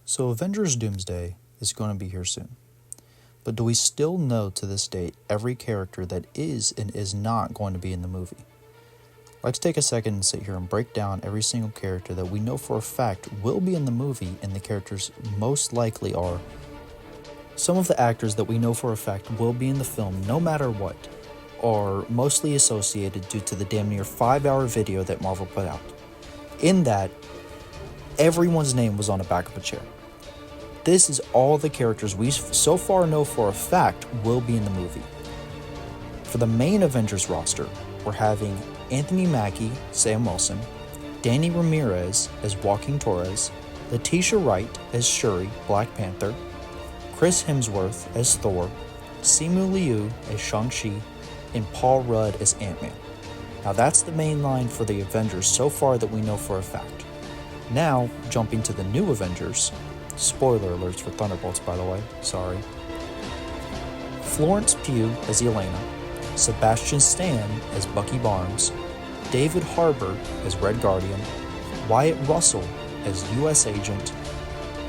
So Avengers Doomsday is going to be here soon. But do we still know to this date every character that is and is not going to be in the movie? Let's take a second and sit here and break down every single character that we know for a fact will be in the movie, and the characters most likely are. Some of the actors that we know for a fact will be in the film no matter what are mostly associated due to the damn near 5-hour video that Marvel put out. In that, everyone's name was on the back of a chair. This is all the characters we so far know for a fact will be in the movie. For the main Avengers roster, we're having Anthony Mackie, Sam Wilson, Danny Ramirez as Joaquin Torres, Letitia Wright as Shuri, Black Panther, Chris Hemsworth as Thor, Simu Liu as Shang-Chi, and Paul Rudd as Ant-Man. Now that's the main line for the Avengers so far that we know for a fact. Now, jumping to the new Avengers, spoiler alerts for Thunderbolts by the way, sorry. Florence Pugh as Yelena, Sebastian Stan as Bucky Barnes, David Harbour as Red Guardian, Wyatt Russell as U.S. Agent,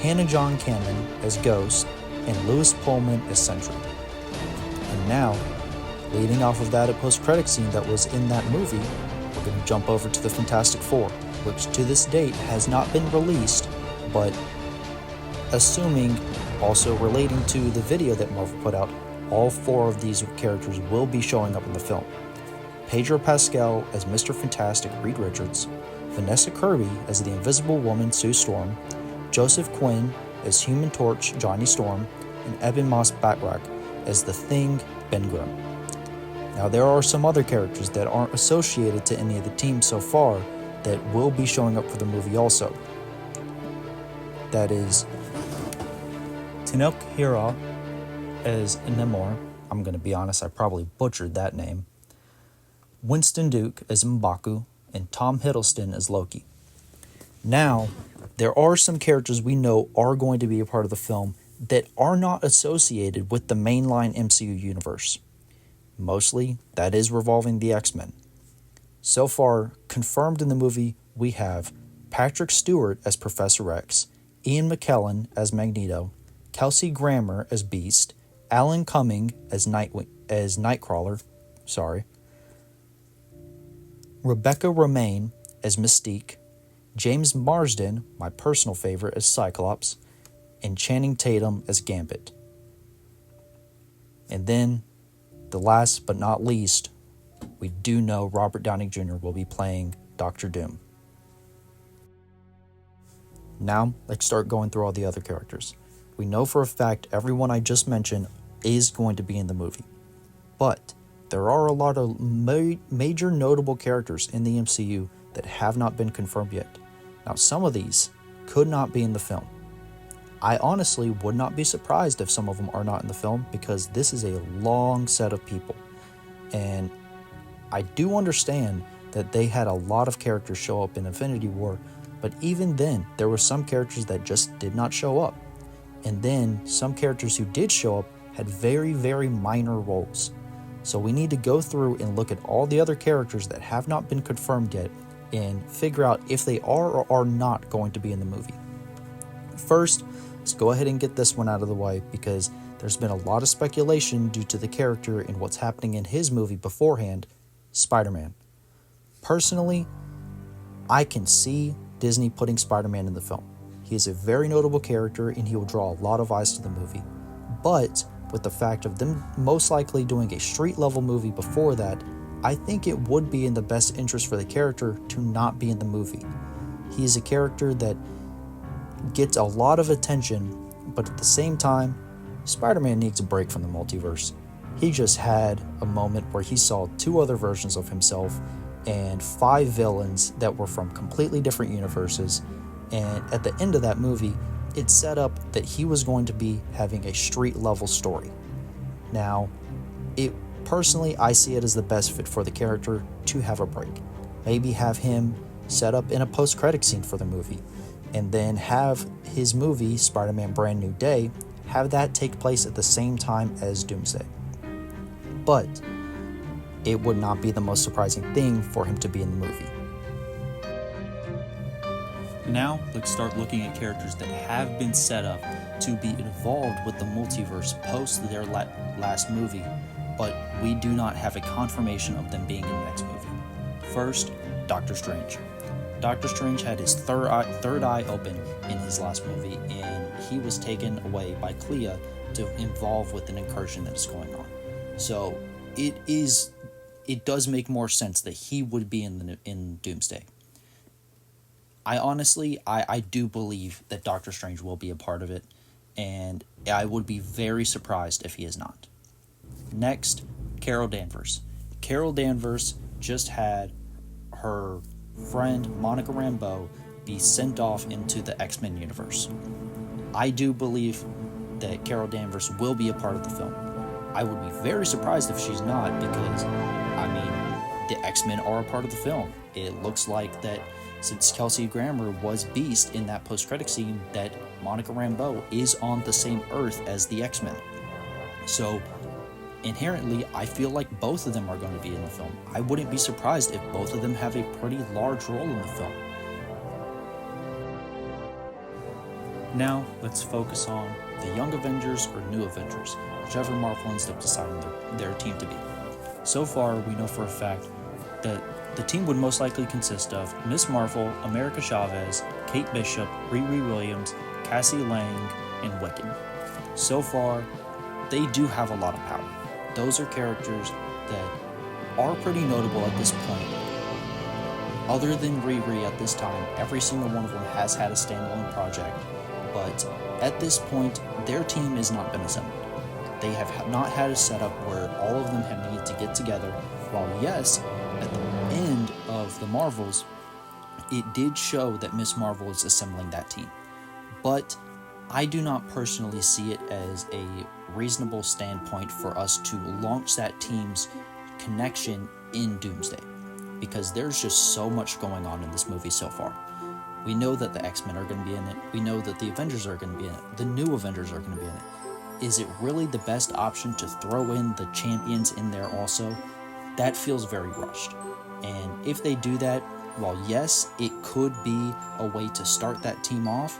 Hannah John Kamen as Ghost, and Lewis Pullman as Sentry. And now, leading off of that post-credit scene that was in that movie, we're going to jump over to the Fantastic Four, which to this date has not been released, but assuming also relating to the video that Marvel put out, all 4 of these characters will be showing up in the film. Pedro Pascal as Mr. Fantastic Reed Richards, Vanessa Kirby as the Invisible Woman Sue Storm, Joseph Quinn as Human Torch Johnny Storm, and Ebon Moss-Backrack as the Thing Ben Grimm. Now there are some other characters that aren't associated to any of the teams so far that will be showing up for the movie also. That is Tenoch Hira as Namor. I'm going to be honest, I probably butchered that name. Winston Duke as M'Baku, and Tom Hiddleston as Loki. Now, there are some characters we know are going to be a part of the film that are not associated with the mainline MCU universe. Mostly, that is revolving the X-Men. So far, confirmed in the movie, we have Patrick Stewart as Professor X, Ian McKellen as Magneto, Kelsey Grammer as Beast, Alan Cumming as Nightcrawler, Rebecca Romaine as Mystique, James Marsden, my personal favorite, as Cyclops, and Channing Tatum as Gambit. And then, the last but not least, we do know Robert Downey Jr. will be playing Doctor Doom. Now, let's start going through all the other characters. We know for a fact everyone I just mentioned is going to be in the movie. But there are a lot of major notable characters in the MCU that have not been confirmed yet. Now, some of these could not be in the film. I honestly would not be surprised if some of them are not in the film because this is a long set of people. And I do understand that they had a lot of characters show up in Infinity War, but even then, there were some characters that just did not show up. And then some characters who did show up had very, very minor roles. So we need to go through and look at all the other characters that have not been confirmed yet and figure out if they are or are not going to be in the movie. First, let's go ahead and get this one out of the way because there's been a lot of speculation due to the character and what's happening in his movie beforehand, Spider-Man. Personally, I can see Disney putting Spider-Man in the film. He is a very notable character and he will draw a lot of eyes to the movie. But with the fact of them most likely doing a street-level movie before that, I think it would be in the best interest for the character to not be in the movie. He is a character that gets a lot of attention, but at the same time, Spider-Man needs a break from the multiverse. He just had a moment where he saw 2 other versions of himself and 5 villains that were from completely different universes, and at the end of that movie, it set up that he was going to be having a street-level story. Now, personally, I see it as the best fit for the character to have a break. Maybe have him set up in a post-credit scene for the movie, and then have his movie, Spider-Man Brand New Day, have that take place at the same time as Doomsday. But it would not be the most surprising thing for him to be in the movie. Now, let's start looking at characters that have been set up to be involved with the multiverse post their last movie, but we do not have a confirmation of them being in the next movie. First, Doctor Strange. Doctor Strange had his third eye open in his last movie, and he was taken away by Clea to involve with an incursion that is going on. So it does make more sense that he would be in Doomsday. I do believe that Doctor Strange will be a part of it, and I would be very surprised if he is not. Next, Carol Danvers. Carol Danvers just had her friend Monica Rambeau be sent off into the X-Men universe. I do believe that Carol Danvers will be a part of the film. I would be very surprised if she's not, because, the X-Men are a part of the film. It looks like that since Kelsey Grammer was Beast in that post-credit scene, that Monica Rambeau is on the same Earth as the X-Men. So, inherently, I feel like both of them are going to be in the film. I wouldn't be surprised if both of them have a pretty large role in the film. Now, let's focus on the Young Avengers or New Avengers, whichever Marvel ends up deciding their team to be. So far, we know for a fact that the team would most likely consist of Ms. Marvel, America Chavez, Kate Bishop, Riri Williams, Cassie Lang, and Wiccan. So far, they do have a lot of power. Those are characters that are pretty notable at this point. Other than Riri at this time, every single one of them has had a standalone project, but at this point, their team has not been assembled. They have not had a setup where all of them have needed to get together, while yes, at the end of the Marvels, it did show that Ms. Marvel is assembling that team. But I do not personally see it as a reasonable standpoint for us to launch that team's connection in Doomsday, because there's just so much going on in this movie so far. We know that the X-Men are going to be in it. We know that the Avengers are going to be in it. The New Avengers are going to be in it. Is it really the best option to throw in the champions in there also? That feels very rushed. And if they do that, while yes, it could be a way to start that team off,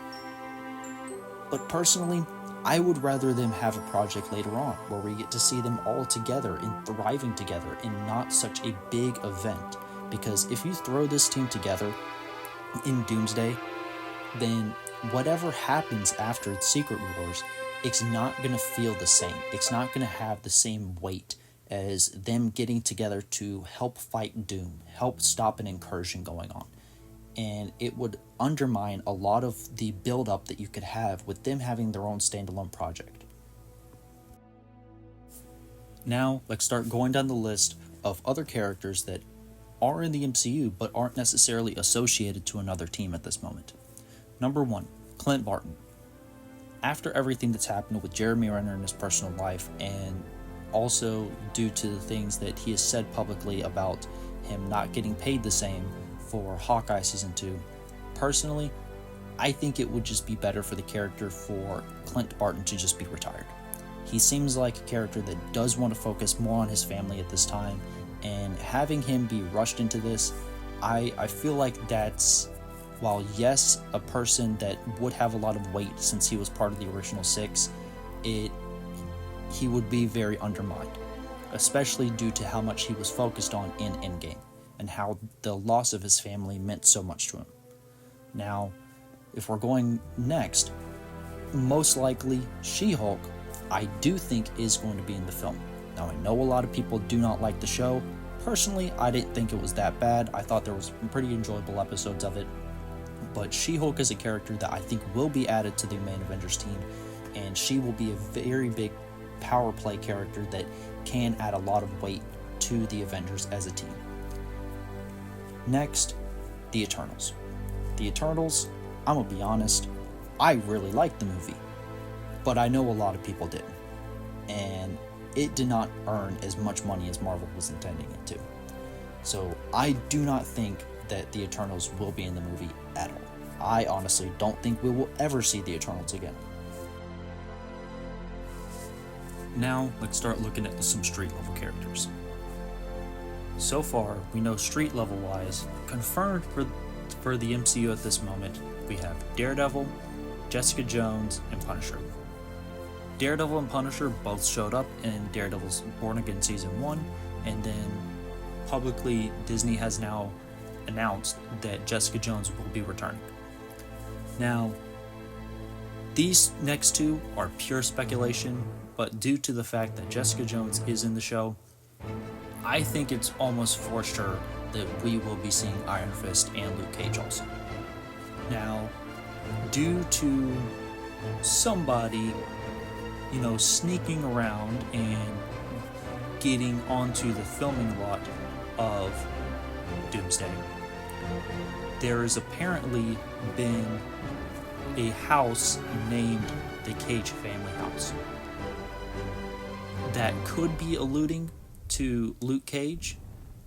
but personally, I would rather them have a project later on where we get to see them all together and thriving together in not such a big event. Because if you throw this team together in Doomsday, then whatever happens after Secret Wars, it's not going to feel the same. It's not going to have the same weight as them getting together to help fight Doom, help stop an incursion going on. And it would undermine a lot of the build-up that you could have with them having their own standalone project. Now, let's start going down the list of other characters that are in the MCU but aren't necessarily associated to another team at this moment. Number 1, Clint Barton. After everything that's happened with Jeremy Renner in his personal life, and also due to the things that he has said publicly about him not getting paid the same for Hawkeye Season 2, personally, I think it would just be better for the character for Clint Barton to just be retired. He seems like a character that does want to focus more on his family at this time, and having him be rushed into this, I feel like that's, while yes, a person that would have a lot of weight since he was part of the original 6, he would be very undermined, especially due to how much he was focused on in Endgame, and how the loss of his family meant so much to him. Now, if we're going next, most likely She-Hulk, I do think is going to be in the film. Now, I know a lot of people do not like the show. Personally, I didn't think it was that bad. I thought there was some pretty enjoyable episodes of it. But She-Hulk is a character that I think will be added to the main Avengers team, and she will be a very big power play character that can add a lot of weight to the Avengers as a team. Next, the Eternals. The Eternals, I'm gonna be honest, I really liked the movie, but I know a lot of people didn't, and it did not earn as much money as Marvel was intending it to. So I do not think that the Eternals will be in the movie at all. I honestly don't think we will ever see the Eternals again. Now, let's start looking at some street level characters. So far, we know street level wise, confirmed for for the MCU at this moment, we have Daredevil, Jessica Jones, and Punisher. Daredevil and Punisher both showed up in Daredevil's Born Again Season 1, and then publicly Disney has now announced that Jessica Jones will be returning. Now, these next two are pure speculation, but due to the fact that Jessica Jones is in the show, I think it's almost for sure that we will be seeing Iron Fist and Luke Cage also. Now, due to somebody, sneaking around and getting onto the filming lot of Doomsday, there has apparently been a house named the Cage family house that could be alluding to Luke Cage.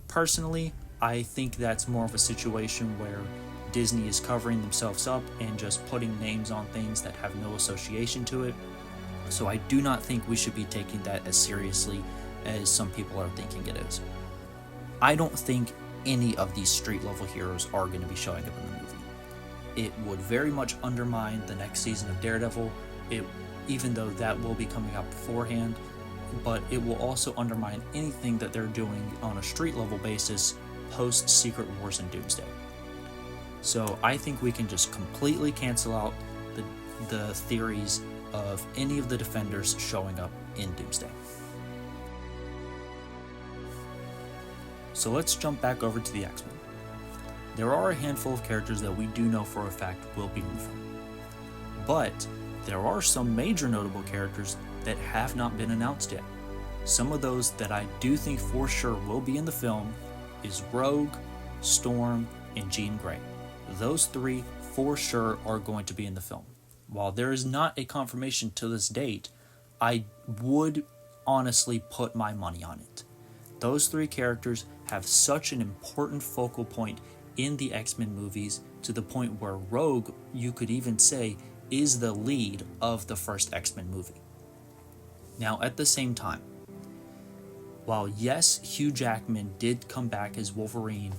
Personally, I think that's more of a situation where Disney is covering themselves up and just putting names on things that have no association to it. So I do not think we should be taking that as seriously as some people are thinking it is. I don't think any of these street level heroes are going to be showing up in the movie. It would very much undermine the next season of Daredevil, even though that will be coming out beforehand, but it will also undermine anything that they're doing on a street level basis post Secret Wars and Doomsday. So I think we can just completely cancel out the theories of any of the Defenders showing up in Doomsday. So let's jump back over to the X-Men. There are a handful of characters that we do know for a fact will be in the film. But there are some major notable characters that have not been announced yet. Some of those that I do think for sure will be in the film is Rogue, Storm, and Jean Grey. Those three for sure are going to be in the film. While there is not a confirmation to this date, I would honestly put my money on it. Those three characters have such an important focal point in the X-Men movies, to the point where Rogue, you could even say, is the lead of the first X-Men movie. Now, at the same time, while yes, Hugh Jackman did come back as Wolverine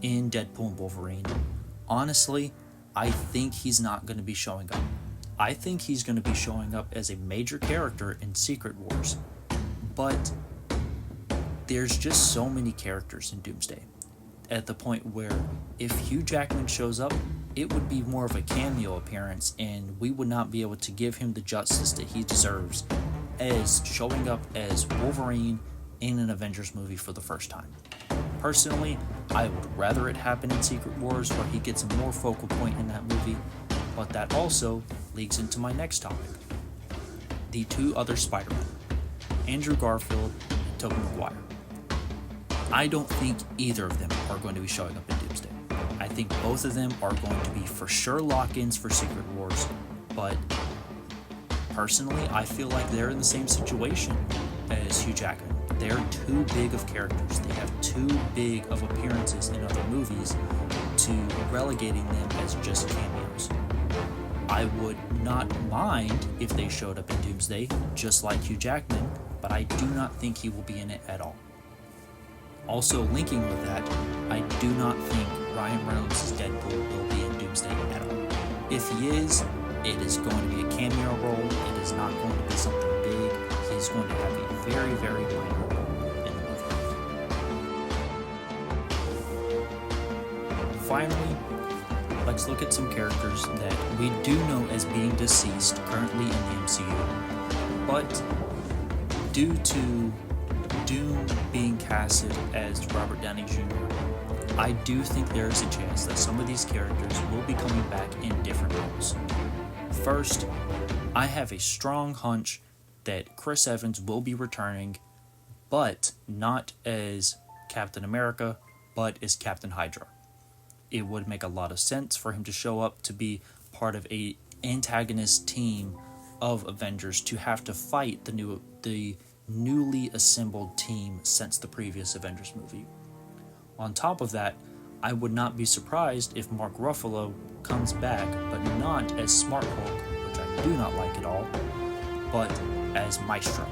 in Deadpool and Wolverine, honestly, I think he's not going to be showing up. I think he's going to be showing up as a major character in Secret Wars. But there's just so many characters in Doomsday, at the point where if Hugh Jackman shows up, it would be more of a cameo appearance, and we would not be able to give him the justice that he deserves as showing up as Wolverine in an Avengers movie for the first time. Personally, I would rather it happen in Secret Wars, where he gets a more focal point in that movie, but that also leads into my next topic. The two other Spider-Men, Andrew Garfield and Tobey Maguire. I don't think either of them are going to be showing up in Doomsday. I think both of them are going to be for sure lock-ins for Secret Wars, but personally, I feel like they're in the same situation as Hugh Jackman. They're too big of characters. They have too big of appearances in other movies to relegating them as just cameos. I would not mind if they showed up in Doomsday, just like Hugh Jackman, but I do not think he will be in it at all. Also linking with that, I do not think Ryan Reynolds' Deadpool will be in Doomsday at all. If he is, it is going to be a cameo role. It is not going to be something big. He's going to have a very, very minor role in the movie. Finally, let's look at some characters that we do know as being deceased currently in the MCU, but due to Doom being casted as Robert Downey Jr., I do think there is a chance that some of these characters will be coming back in different roles. First, I have a strong hunch that Chris Evans will be returning, but not as Captain America, but as Captain Hydra. It would make a lot of sense for him to show up to be part of a antagonist team of Avengers, to have to fight the newly assembled team since the previous Avengers movie. On top of that, I would not be surprised if Mark Ruffalo comes back, but not as Smart Hulk, which I do not like at all, but as Maestro.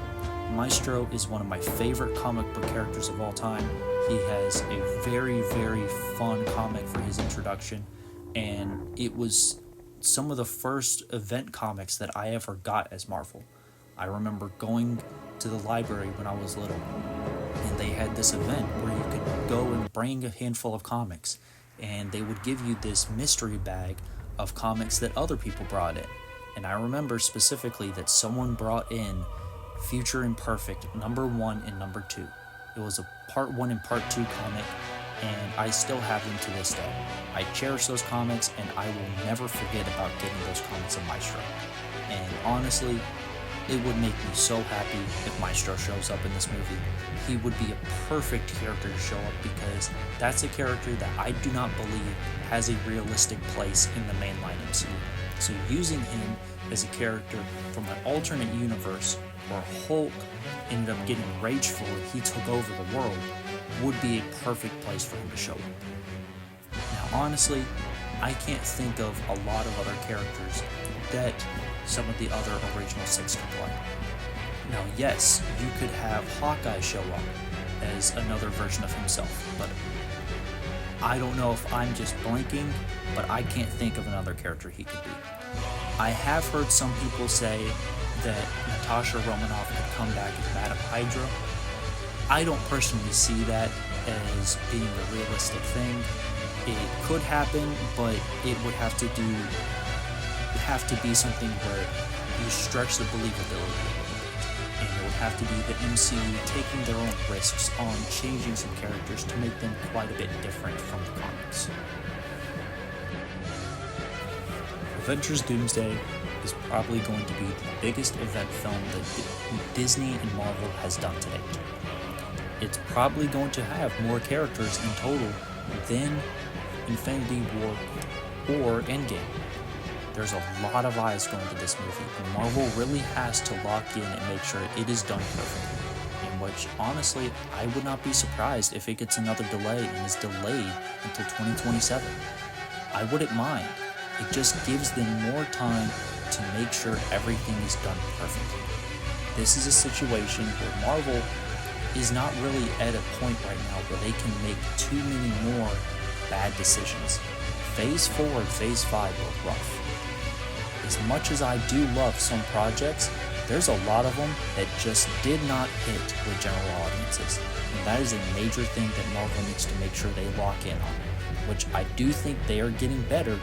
Maestro is one of my favorite comic book characters of all time. He has a very, very fun comic for his introduction, and it was some of the first event comics that I ever got as Marvel. I remember going to the library when I was little, and they had this event where you could go and bring a handful of comics, and they would give you this mystery bag of comics that other people brought in. And I remember specifically that someone brought in Future Imperfect #1 and #2. It was a part 1 and part 2 comic, and I still have them to this day. I cherish those comics, and I will never forget about getting those comics of Maestro. And honestly, it would make me so happy if Maestro shows up in this movie. He would be a perfect character to show up because that's a character that I do not believe has a realistic place in the mainline MCU. So using him as a character from an alternate universe where Hulk ended up getting rageful and he took over the world would be a perfect place for him to show up. Now honestly, I can't think of a lot of other characters that some of the other original 6 could play. Now yes, you could have Hawkeye show up as another version of himself, but I don't know if I'm just blanking, but I can't think of another character he could be. I have heard some people say that Natasha Romanoff could come back as Madame Hydra. I don't personally see that as being a realistic thing. It could happen, but it would have to be something where you stretch the believability a little bit. And it would have to be the MCU taking their own risks on changing some characters to make them quite a bit different from the comics. Avengers Doomsday is probably going to be the biggest event film that Disney and Marvel has done to date. It's probably going to have more characters in total than Infinity War or Endgame. There's a lot of eyes going to this movie, and Marvel really has to lock in and make sure it is done perfectly. In which, honestly, I would not be surprised if it gets another delay and is delayed until 2027. I wouldn't mind. It just gives them more time to make sure everything is done perfectly. This is a situation where Marvel is not really at a point right now where they can make too many more bad decisions. Phase 4 and Phase 5 were rough. As much as I do love some projects, there's a lot of them that just did not hit with general audiences. And that is a major thing that Marvel needs to make sure they lock in on, which I do think they are getting better,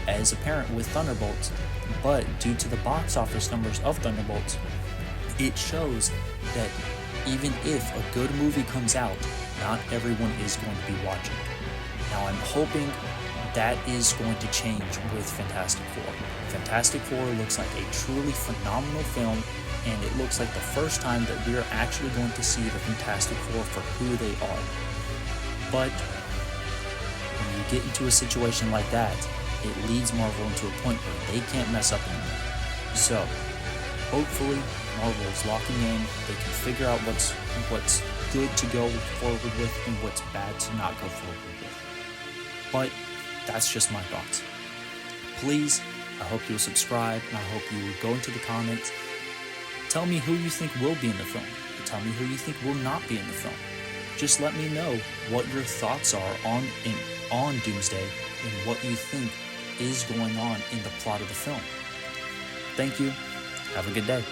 as apparent with Thunderbolts, but due to the box office numbers of Thunderbolts, it shows that even if a good movie comes out, not everyone is going to be watching. Now I'm hoping that is going to change with Fantastic Four. Fantastic Four looks like a truly phenomenal film, and it looks like the first time that we are actually going to see the Fantastic Four for who they are. But when you get into a situation like that, it leads Marvel into a point where they can't mess up anymore. So, hopefully, Marvel is locking in. They can figure out what's good to go forward with and what's bad to not go forward with. But that's just my thoughts. Please, I hope you'll subscribe, and I hope you will go into the comments. Tell me who you think will be in the film. Tell me who you think will not be in the film. Just let me know what your thoughts are on Doomsday and what you think is going on in the plot of the film. Thank you. Have a good day.